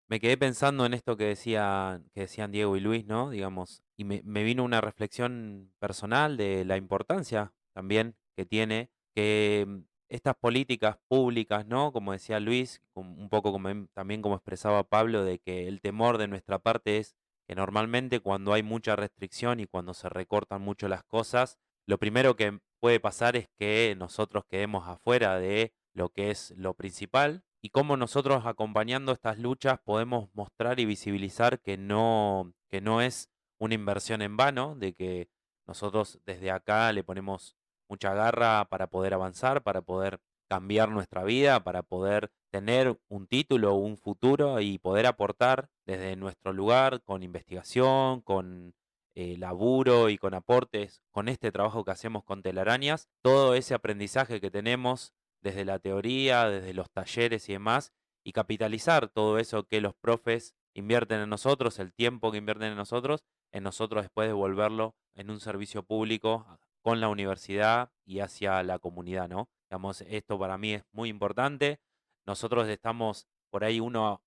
Me quedé pensando en esto que decían Diego y Luis, ¿no? Digamos, y me vino una reflexión personal de la importancia también que tiene que estas políticas públicas, ¿no? Como decía Luis, un poco como también como expresaba Pablo, de que el temor de nuestra parte es que normalmente cuando hay mucha restricción y cuando se recortan mucho las cosas, lo primero que puede pasar es que nosotros quedemos afuera de lo que es lo principal y cómo nosotros acompañando estas luchas podemos mostrar y visibilizar que no es una inversión en vano, de que nosotros desde acá le ponemos mucha garra para poder avanzar, para poder cambiar nuestra vida, para poder tener un título, un futuro y poder aportar desde nuestro lugar con investigación, con laburo y con aportes, con este trabajo que hacemos con telarañas, todo ese aprendizaje que tenemos desde la teoría, desde los talleres y demás, y capitalizar todo eso que los profes invierten en nosotros, el tiempo que invierten en nosotros después devolverlo en un servicio público con la universidad y hacia la comunidad, ¿no? Digamos, esto para mí es muy importante. Nosotros estamos por ahí uno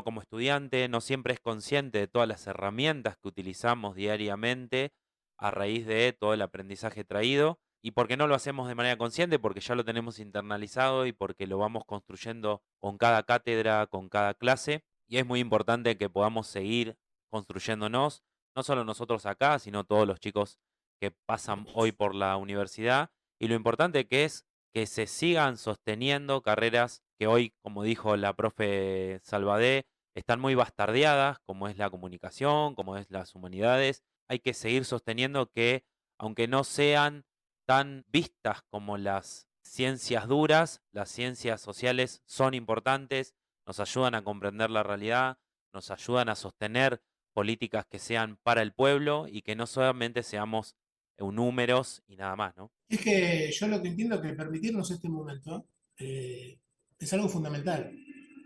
como estudiante no siempre es consciente de todas las herramientas que utilizamos diariamente a raíz de todo el aprendizaje traído. ¿Y por qué no lo hacemos de manera consciente? Porque ya lo tenemos internalizado y porque lo vamos construyendo con cada cátedra, con cada clase. Y es muy importante que podamos seguir construyéndonos, no solo nosotros acá, sino todos los chicos que pasan hoy por la universidad. Y lo importante que es que se sigan sosteniendo carreras que hoy, como dijo la profe Salvadé, están muy bastardeadas, como es la comunicación, como es las humanidades. Hay que seguir sosteniendo que, aunque no sean tan vistas como las ciencias duras, las ciencias sociales son importantes, nos ayudan a comprender la realidad, nos ayudan a sostener políticas que sean para el pueblo y que no solamente seamos números y nada más, ¿no? Es que yo lo que entiendo es que permitirnos este momento eh, es algo fundamental.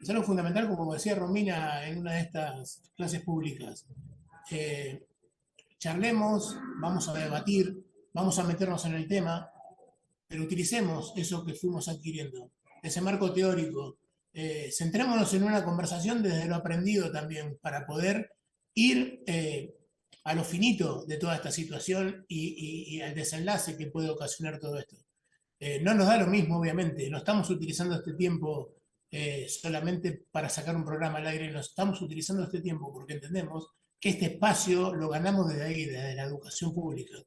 Es algo fundamental, como decía Romina en una de estas clases públicas. Eh, Charlemos, vamos a debatir, vamos a meternos en el tema, pero utilicemos eso que fuimos adquiriendo, ese marco teórico. Centrémonos en una conversación desde lo aprendido también, para poder ir a lo finito de toda esta situación y al desenlace que puede ocasionar todo esto. No nos da lo mismo, obviamente, no estamos utilizando este tiempo solamente para sacar un programa al aire, no estamos utilizando este tiempo porque entendemos que este espacio lo ganamos desde ahí, desde la educación pública,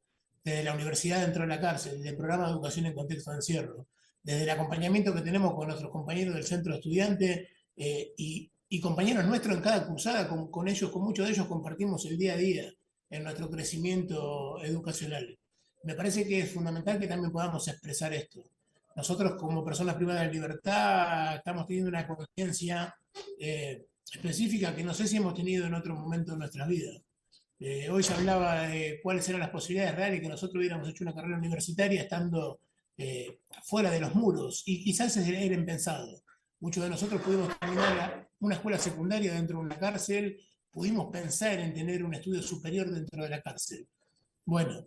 desde la universidad dentro de la cárcel, del programa de educación en contexto de encierro, desde el acompañamiento que tenemos con nuestros compañeros del centro de estudiantes y compañeros nuestros en cada cursada, con ellos, con muchos de ellos compartimos el día a día en nuestro crecimiento educacional. Me parece que es fundamental que también podamos expresar esto. Nosotros como personas privadas de libertad estamos teniendo una conciencia específica que no sé si hemos tenido en otro momento de nuestras vidas. Hoy se hablaba de cuáles eran las posibilidades reales que nosotros hubiéramos hecho una carrera universitaria estando fuera de los muros, y quizás era impensado. Muchos de nosotros pudimos terminar una escuela secundaria dentro de una cárcel, pudimos pensar en tener un estudio superior dentro de la cárcel. Bueno,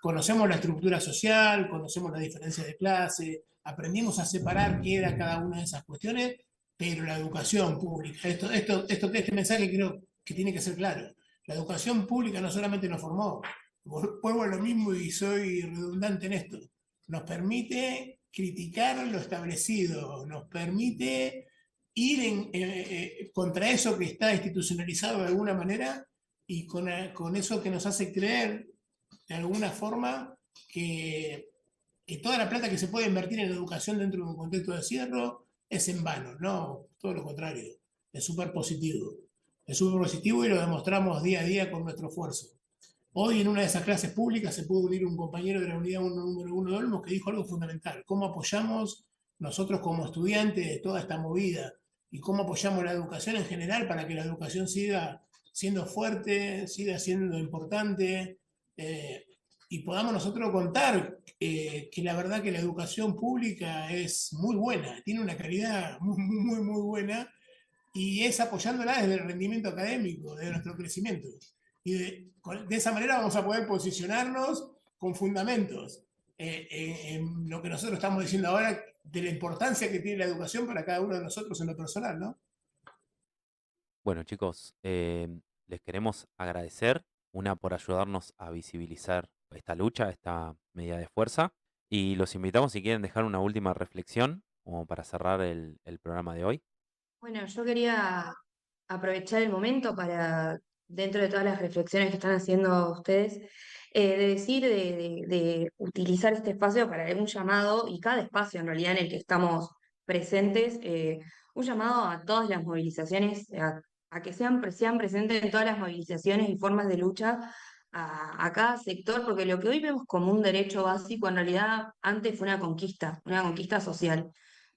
conocemos la estructura social, conocemos la diferencia de clase, aprendimos a separar qué era cada una de esas cuestiones, pero la educación pública, este mensaje creo que tiene que ser claro. La educación pública no solamente nos formó, vuelvo a lo mismo y soy redundante en esto, nos permite criticar lo establecido, nos permite ir contra eso que está institucionalizado de alguna manera y con eso que nos hace creer de alguna forma que toda la plata que se puede invertir en educación dentro de un contexto de cierre es en vano, no, todo lo contrario, es súper positivo. Es súper positivo y lo demostramos día a día con nuestro esfuerzo. Hoy en una de esas clases públicas se pudo unir un compañero de la unidad número 1 de Olmos que dijo algo fundamental: cómo apoyamos nosotros como estudiantes de toda esta movida y cómo apoyamos la educación en general para que la educación siga siendo fuerte, siga siendo importante, y podamos nosotros contar que la verdad que la educación pública es muy buena, tiene una calidad muy buena, y es apoyándola desde el rendimiento académico, de nuestro crecimiento. Y de esa manera vamos a poder posicionarnos con fundamentos en lo que nosotros estamos diciendo ahora, de la importancia que tiene la educación para cada uno de nosotros en lo personal, ¿no? Bueno, chicos, les queremos agradecer, una por ayudarnos a visibilizar esta lucha, esta medida de fuerza, y los invitamos si quieren dejar una última reflexión como para cerrar el programa de hoy. Bueno, yo quería aprovechar el momento para, dentro de todas las reflexiones que están haciendo ustedes, de decir, de utilizar este espacio para un llamado, y cada espacio en realidad en el que estamos presentes, un llamado a todas las movilizaciones, a que sean presentes en todas las movilizaciones y formas de lucha a cada sector, porque lo que hoy vemos como un derecho básico, en realidad antes fue una conquista social.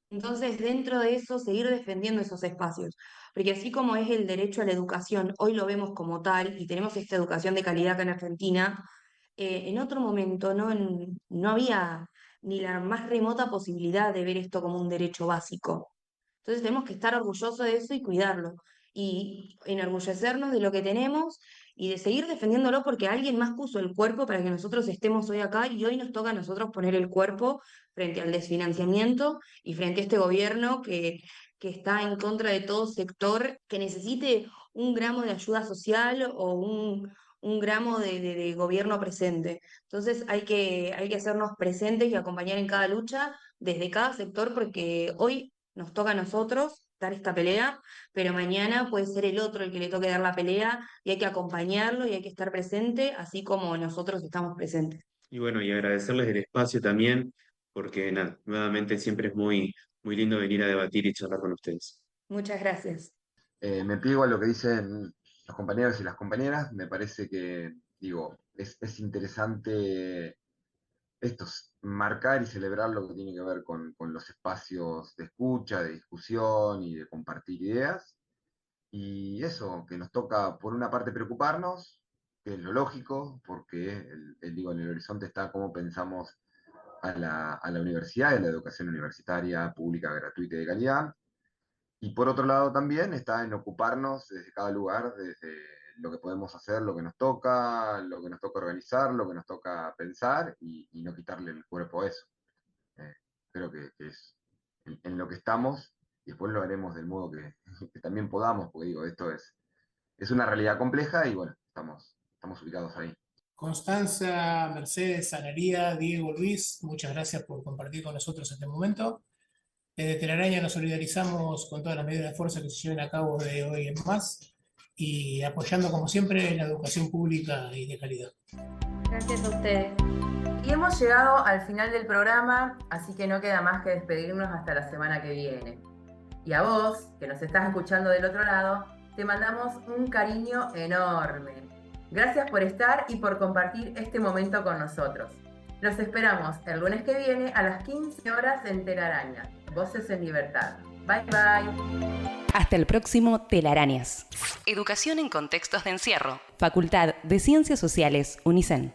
Entonces, dentro de eso, seguir defendiendo esos espacios, porque así como es el derecho a la educación, hoy lo vemos como tal y tenemos esta educación de calidad acá en Argentina, en otro momento no había ni la más remota posibilidad de ver esto como un derecho básico. Entonces tenemos que estar orgullosos de eso y cuidarlo, y enorgullecernos de lo que tenemos y de seguir defendiéndolo porque alguien más puso el cuerpo para que nosotros estemos hoy acá y hoy nos toca a nosotros poner el cuerpo frente al desfinanciamiento y frente a este gobierno que está en contra de todo sector que necesite un gramo de ayuda social o un gramo de gobierno presente. Entonces hay que hacernos presentes y acompañar en cada lucha desde cada sector porque hoy nos toca a nosotros dar esta pelea, pero mañana puede ser el otro el que le toque dar la pelea y hay que acompañarlo y hay que estar presente, así como nosotros estamos presentes. Y bueno, y agradecerles el espacio también, porque nada, nuevamente siempre es muy lindo venir a debatir y charlar con ustedes. Muchas gracias. Me pliego a lo que dicen los compañeros y las compañeras. Me parece que, digo, es interesante marcar y celebrar lo que tiene que ver con los espacios de escucha, de discusión y de compartir ideas. Y eso, que nos toca por una parte preocuparnos, que es lo lógico, porque digo, en el horizonte está cómo pensamos a la universidad y a la educación universitaria pública, gratuita y de calidad. Y por otro lado también está en ocuparnos desde cada lugar, desde lo que podemos hacer, lo que nos toca organizar, lo que nos toca pensar y no quitarle el cuerpo a eso. Creo que es en lo que estamos y después lo haremos del modo que también podamos, porque digo, esto es una realidad compleja y bueno, estamos ubicados ahí. Constanza, Mercedes, Analía, Diego, Luis, muchas gracias por compartir con nosotros este momento. Desde Telaraña nos solidarizamos con todas las medidas de fuerza que se lleven a cabo de hoy en más y apoyando como siempre la educación pública y de calidad. Gracias a ustedes. Y hemos llegado al final del programa, así que no queda más que despedirnos hasta la semana que viene. Y a vos, que nos estás escuchando del otro lado, te mandamos un cariño enorme. Gracias por estar y por compartir este momento con nosotros. Los esperamos el lunes que viene a las 15 horas en Telaraña. Voces en Libertad. Bye bye. Hasta el próximo Telarañas. Educación en contextos de encierro. Facultad de Ciencias Sociales, UNICEN.